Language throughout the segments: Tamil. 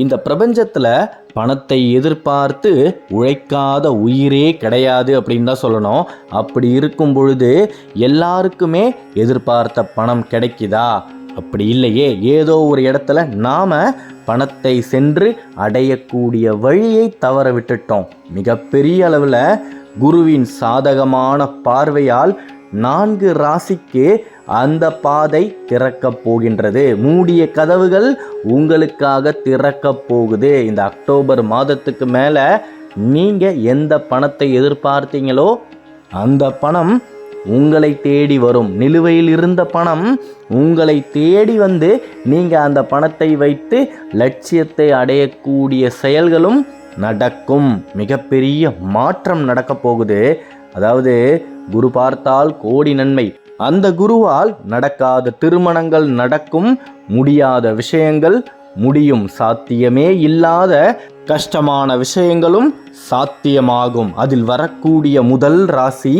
இந்த பிரபஞ்சத்தில் பணத்தை எதிர்பார்த்து உழைக்காத உயிரே கிடையாது அப்படின்னு தான் சொல்லணும். அப்படி இருக்கும் பொழுது எல்லாருக்குமே எதிர்பார்த்த பணம் கிடைக்குதா? அப்படி இல்லையே. ஏதோ ஒரு இடத்துல நாம் பணத்தை சென்று அடையக்கூடிய வழியை தவற விட்டுட்டோம். மிகப்பெரிய அளவில் குருவின் சாதகமான பார்வையால் 4 ராசிக்கு அந்த பாதை திறக்கப் போகின்றது. மூடிய கதவுகள் உங்களுக்காக திறக்கப் போகுது. இந்த அக்டோபர் மாதத்துக்கு மேலே நீங்கள் எந்த பணத்தை எதிர்பார்த்தீங்களோ அந்த பணம் உங்களை தேடி வரும். நிலுவையில் இருந்த பணம் உங்களை தேடி வந்து நீங்கள் அந்த பணத்தை வைத்து லட்சியத்தை அடையக்கூடிய செயல்களும் நடக்கும். மிகப்பெரிய மாற்றம் நடக்கப் போகுது. அதாவது குரு பார்த்தால் கோடி நன்மை. அந்த குருவால் நடக்காத திருமணங்கள் நடக்கும், முடியாத விஷயங்கள் முடியும், சாத்தியமே இல்லாத கஷ்டமான விஷயங்களும் சாத்தியமாகும். அதில் வரக்கூடிய முதல் ராசி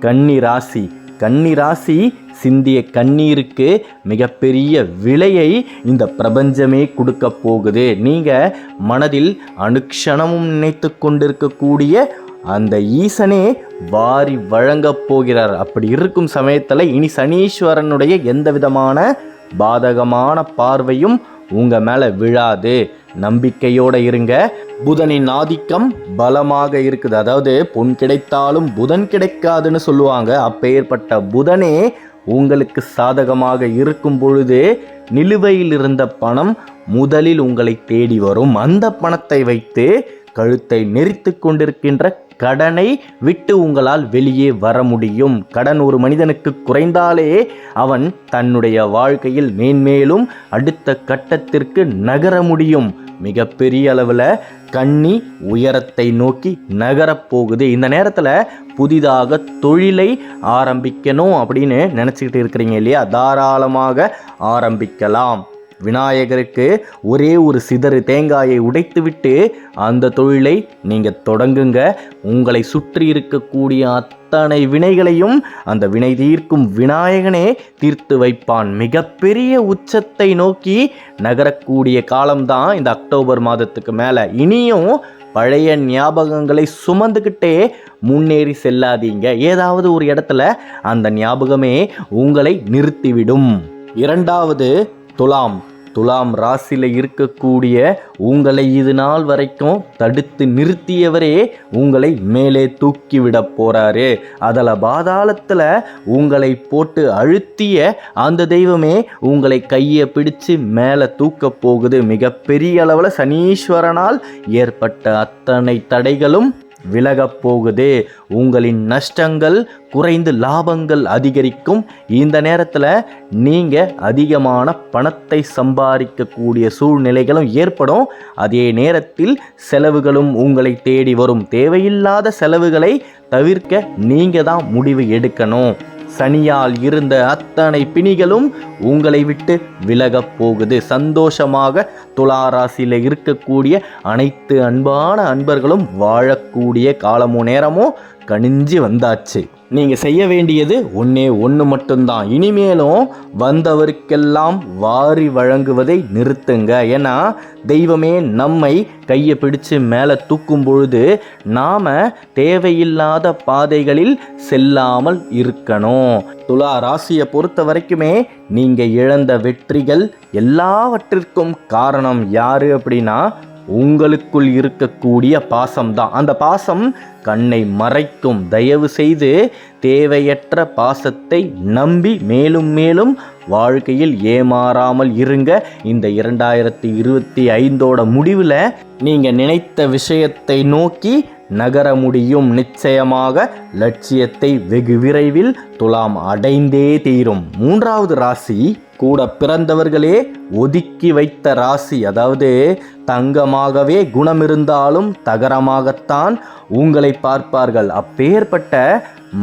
கன்னி ராசி. கன்னி ராசி சிந்திய கண்ணீருக்கு மிகப்பெரிய விலையை இந்த பிரபஞ்சமே கொடுக்க போகுது. நீங்கள் மனதில் அனுக்ஷணமும் நினைத்து கொண்டிருக்கக்கூடிய அந்த ஈசனே வாரி வழங்கப் போகிறார். அப்படி இருக்கும் சமயத்தில் இனி சனீஸ்வரனுடைய எந்த விதமான பாதகமான பார்வையும் உங்கள் மேலே விழாது. நம்பிக்கையோடு இருங்க. புதனின் ஆதிக்கம் பலமாக இருக்குது. அதாவது பொன் கிடைத்தாலும் புதன் கிடைக்காதுன்னு சொல்லுவாங்க. அப்பேற்பட்ட புதனே உங்களுக்கு சாதகமாக இருக்கும் பொழுது நிலுவையில் இருந்த பணம் முதலில் உங்களை தேடி வரும். அந்த பணத்தை வைத்து கழுத்தை நெரித்து கொண்டிருக்கின்ற கடனை விட்டு உங்களால் வெளியே வர முடியும். கடன் ஒரு மனிதனுக்கு குறைந்தாலே அவன் தன்னுடைய வாழ்க்கையில் மேன்மேலும் அடுத்த கட்டத்திற்கு நகர முடியும். மிகப்பெரிய அளவில் கன்னி உயரத்தை நோக்கி நகரப்போகுது. இந்த நேரத்தில் புதிதாக தொழிலை ஆரம்பிக்கணும் அப்படின்னு நினச்சிக்கிட்டு இருக்கிறீங்க இல்லையா? தாராளமாக ஆரம்பிக்கலாம். விநாயகருக்கு ஒரே ஒரு சிதறு தேங்காயை உடைத்துவிட்டு அந்த தொழிலை நீங்கள் தொடங்குங்க. உங்களை சுற்றி இருக்கக்கூடிய அத்தனை வினைகளையும் அந்த வினை தீர்க்கும் விநாயகனே தீர்த்து வைப்பான். மிகப்பெரிய உச்சத்தை நோக்கி நகரக்கூடிய காலம்தான் இந்த அக்டோபர் மாதத்துக்கு மேலே. இனியும் பழைய ஞாபகங்களை சுமந்துக்கிட்டே முன்னேறி செல்லாதீங்க. ஏதாவது ஒரு இடத்துல அந்த ஞாபகமே உங்களை நிறுத்திவிடும். இரண்டாவது துலாம். துலாம் ராசியில் இருக்கக்கூடிய உங்களை இது நாள் வரைக்கும் தடுத்து நிறுத்தியவரே உங்களை மேலே தூக்கிவிட போறாரு. அதில் பாதாளத்தில் உங்களை போட்டு அழுத்திய அந்த தெய்வமே உங்களை கையை பிடிச்சு மேலே தூக்க போகுது. மிகப்பெரிய அளவில் சனீஸ்வரனால் ஏற்பட்ட அத்தனை தடைகளும் விலகப் போகுது. உங்களின் நஷ்டங்கள் குறைந்து லாபங்கள் அதிகரிக்கும். இந்த நேரத்தில் நீங்கள் அதிகமான பணத்தை சம்பாதிக்கக்கூடிய சூழ்நிலைகளும் ஏற்படும். அதே நேரத்தில் செலவுகளும் உங்களை தேடி வரும். தேவையில்லாத செலவுகளை தவிர்க்க நீங்கள் தான் முடிவு எடுக்கணும். சனியால் இருந்த அத்தனை பிணிகளும் உங்களை விட்டு விலகப் போகுது. சந்தோஷமாக துளாராசியில் இருக்கக்கூடிய அனைத்து அன்பான அன்பர்களும் வாழக்கூடிய காலமோ நேரமோ கணிஞ்சு வந்தாச்சு. நீங்கள் செய்ய வேண்டியது ஒன்று மட்டும்தான். இனிமேலும் வந்தவருக்கெல்லாம் வாரி வழங்குவதை நிறுத்துங்க. ஏன்னா தெய்வமே நம்மை கையை பிடிச்சு மேலே தூக்கும் பொழுது நாம் தேவையில்லாத பாதைகளில் செல்லாமல் இருக்கணும். துலா ராசியை பொறுத்த வரைக்குமே நீங்கள் இழந்த வெற்றிகள் எல்லாவற்றிற்கும் காரணம் யாரு அப்படின்னா உங்களுக்குள் இருக்கக்கூடிய பாசம்தான். அந்த பாசம் கண்ணை மறைக்கும். தயவு செய்து தேவையற்ற பாசத்தை நம்பி மேலும் மேலும் வாழ்க்கையில் ஏமாறாமல் இருங்க. இந்த 2025 முடிவில் நீங்கள் நினைத்த விஷயத்தை நோக்கி நகர முடியும். நிச்சயமாக லட்சியத்தை வெகு விரைவில் துலாம் அடைந்தே தீரும். மூன்றாவது ராசி கூட பிறந்தவர்களே ஒதுக்கி வைத்த ராசி. அதாவது தங்கமாகவே குணம் இருந்தாலும் தகரமாகத்தான் உங்களை பார்ப்பார்கள். அப்பேற்பட்ட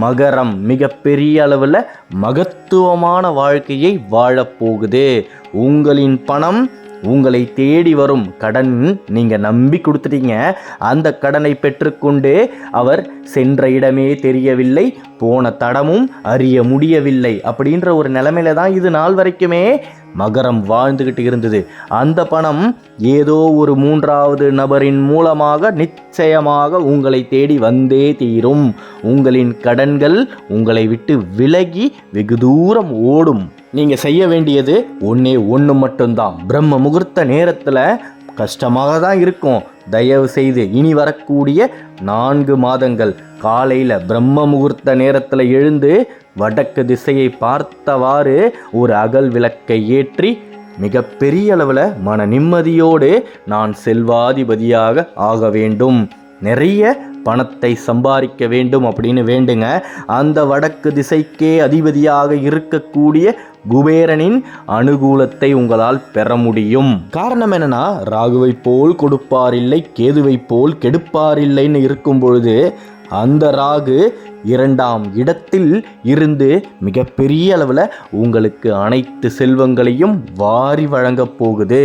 மகரம் மிகப்பெரிய அளவில் மகத்துவமான வாழ்க்கையை வாழப்போகுது. உங்களின் பணம் உங்களை தேடி வரும். கடன் நீங்கள் நம்பி கொடுத்துட்டீங்க. அந்த கடனை பெற்றுக்கொண்டு அவர் சென்ற இடமே தெரியவில்லை, போன தடமும் அறிய முடியவில்லை. அப்படின்ற ஒரு நிலைமையில தான் இது நாள் வரைக்குமே மகரம் வாழ்ந்துகிட்டு இருந்தது. அந்த பணம் ஏதோ ஒரு மூன்றாவது நபரின் மூலமாக நிச்சயமாக உங்களை தேடி வந்தே தீரும். உங்களின் கடன்கள் உங்களை விட்டு விலகி வெகு தூரம் ஓடும். நீங்கள் செய்ய வேண்டியது ஒன்று மட்டும்தான். பிரம்ம முகூர்த்த நேரத்தில் கஷ்டமாக தான் இருக்கும். தயவு செய்து இனி வரக்கூடிய 4 மாதங்கள் காலையில் பிரம்ம முகூர்த்த நேரத்தில் எழுந்து வடக்கு திசையை பார்த்தவாறு ஒரு அகல் விளக்கை ஏற்றி மிகப்பெரிய அளவில் மன நிம்மதியோடு நான் செல்வாதிபதியாக ஆக வேண்டும், நிறைய பணத்தை சம்பாதிக்க வேண்டும் அப்படின்னு வேண்டுங்க. அந்த வடக்கு திசைக்கே அதிபதியாக இருக்கக்கூடிய குபேரனின் அனுகூலத்தை உங்களால் பெற முடியும். காரணம் என்னன்னா, ராகுவை போல் கொடுப்பார் இல்லை, கேதுவை போல் கெடுப்பார் இல்லைன்னு இருக்கும் பொழுது அந்த ராகு 2ஆம் இடத்தில் இருந்து மிகப்பெரிய அளவில் உங்களுக்கு அனைத்து செல்வங்களையும் வாரி வழங்கப் போகுது.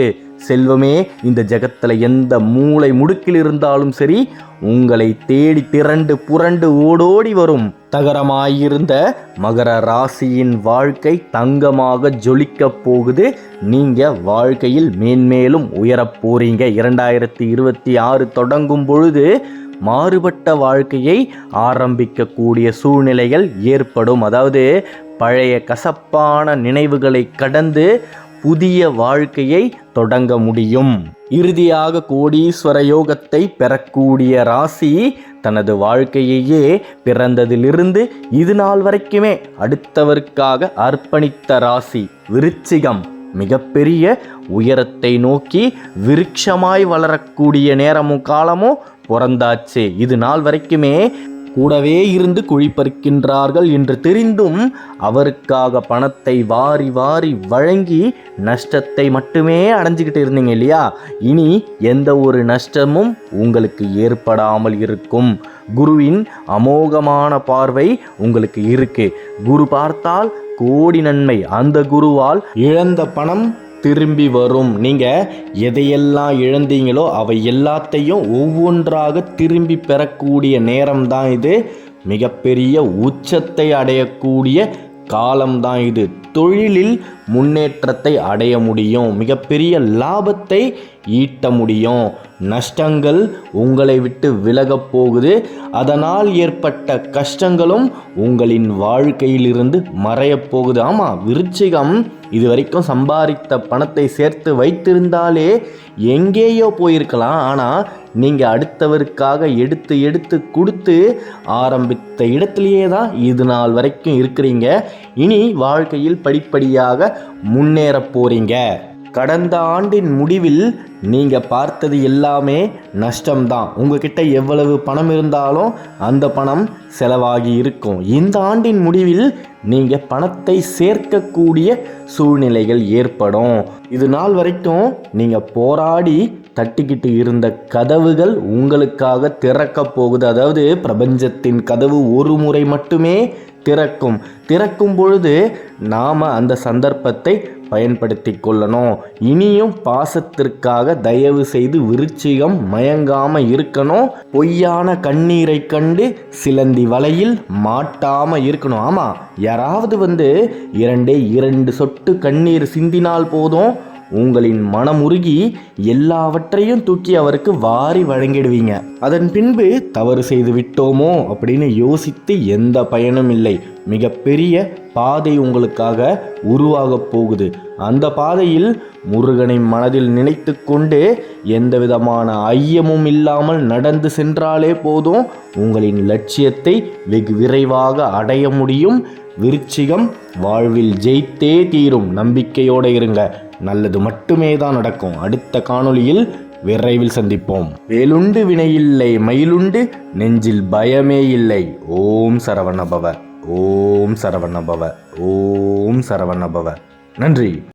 செல்வமே இந்த ஜகத்தில் எந்த மூளை முடுக்கில் இருந்தாலும் சரி உங்களை தேடி திரண்டு புரண்டு ஓடோடி வரும். தகரமாயிருந்த மகர ராசியின் வாழ்க்கை தங்கமாக ஜொலிக்க போகுது. நீங்கள் வாழ்க்கையில் மேன்மேலும் உயரப் போறீங்க. 2026 தொடங்கும் பொழுது மாறுபட்ட வாழ்க்கையை ஆரம்பிக்கக்கூடிய சூழ்நிலைகள் ஏற்படும். அதாவது பழைய கசப்பான நினைவுகளை கடந்து புதிய வாழ்க்கையை தொடங்க முடியும். இறுதியாக கோடீஸ்வர யோகத்தை பெறக்கூடிய ராசி தனது வாழ்க்கையையே பிறந்ததிலிருந்து இது நாள் வரைக்குமே அடுத்தவருக்காக அர்ப்பணித்த ராசி விருச்சிகம். மிகப்பெரிய உயரத்தை நோக்கி விருட்சமாய் வளரக்கூடிய நேரமும் காலமும் பிறந்தாச்சு. இது நாள் வரைக்குமே கூடவே இருந்து குழிப்பறிக்கின்றார்கள் என்று தெரிந்தும் அவருக்காக பணத்தை வாரி வாரி வழங்கி நஷ்டத்தை மட்டுமே அடைஞ்சிக்கிட்டு இருந்தீங்க இல்லையா? இனி எந்த ஒரு நஷ்டமும் உங்களுக்கு ஏற்படாமல் இருக்கும். குருவின் அமோகமான பார்வை உங்களுக்கு இருக்கு. குரு பார்த்தால் கோடி நன்மை. அந்த குருவால் இழந்த பணம் திரும்பி வரும். நீங்கள் எதையெல்லாம் இழந்தீங்களோ அவை எல்லாத்தையும் ஒவ்வொன்றாக திரும்பி பெறக்கூடிய நேரம்தான் இது. மிகப்பெரிய உச்சத்தை அடையக்கூடிய காலம்தான் இது. தொழிலில் முன்னேற்றத்தை அடைய முடியும். மிகப்பெரிய லாபத்தை ஈட்ட முடியும். நஷ்டங்கள் உங்களை விட்டு விலகப் போகுது. அதனால் ஏற்பட்ட கஷ்டங்களும் உங்களின் வாழ்க்கையிலிருந்து மறையப் போகுது. ஆமாம், விருச்சிகம் இதுவரைக்கும் சம்பாதித்த பணத்தை சேர்த்து வைத்திருந்தாலே எங்கேயோ போயிருக்கலாம். ஆனால் நீங்கள் அடுத்தவருக்காக எடுத்து எடுத்து கொடுத்து ஆரம்பித்த இடத்துலையே தான் இது நாள் வரைக்கும் இருக்கிறீங்க. இனி வாழ்க்கையில் படிப்படியாக முன்னேற போகிறீங்க. கடந்த ஆண்டின் முடிவில் நீங்கள் பார்த்தது எல்லாமே நஷ்டம்தான். உங்ககிட்ட எவ்வளவு பணம் இருந்தாலும் அந்த பணம் செலவாகி இருக்கும். இந்த ஆண்டின் முடிவில் நீங்கள் பணத்தை சேர்க்கக்கூடிய சூழ்நிலைகள் ஏற்படும். இது நாள் வரைக்கும் நீங்கள் போராடி தட்டிக்கிட்டு இருந்த கதவுகள் உங்களுக்காக திறக்க போகுது. அதாவது பிரபஞ்சத்தின் கதவு ஒரு முறை மட்டுமே திறக்கும் பொழுது நாம் அந்த சந்தர்ப்பத்தை பயன்படுத்தி கொள்ளணும். இனியும் பாசத்திற்காக தயவு செய்து விருச்சிகம் மயங்காமல் இருக்கணும். பொய்யான கண்ணீரை கண்டு சிலந்தி வலையில் மாட்டாமல் இருக்கணும். ஆமாம், யாராவது 2 சொட்டு கண்ணீர் சிந்தினால் போதும் உங்களின் மனமுருகி எல்லாவற்றையும் தூக்கி அவருக்கு வாரி வழங்கிடுவீங்க. அதன் பின்பு தவறு செய்து விட்டோமோ அப்படின்னு யோசித்து எந்த பயனும் இல்லை. மிகப்பெரிய பாதை உங்களுக்காக உருவாக போகுது. அந்த பாதையில் முருகனை மனதில் நினைத்து கொண்டு எந்த விதமான ஐயமும் இல்லாமல் நடந்து சென்றாலே போதும் உங்களின் லட்சியத்தை வெகு விரைவாக அடைய முடியும். விருச்சிகம் வாழ்வில் ஜெயித்தே தீரும். நம்பிக்கையோடு இருங்க. நல்லது மட்டுமே தான் நடக்கும். அடுத்த காணொளியில் விரைவில் சந்திப்போம். வேலுண்டு வினையில்லை, மயிலுண்டு நெஞ்சில் பயமே இல்லை. ஓம் சரவணபவ, ஓம் சரவணபவ, ஓம் சரவணபவ. நன்றி.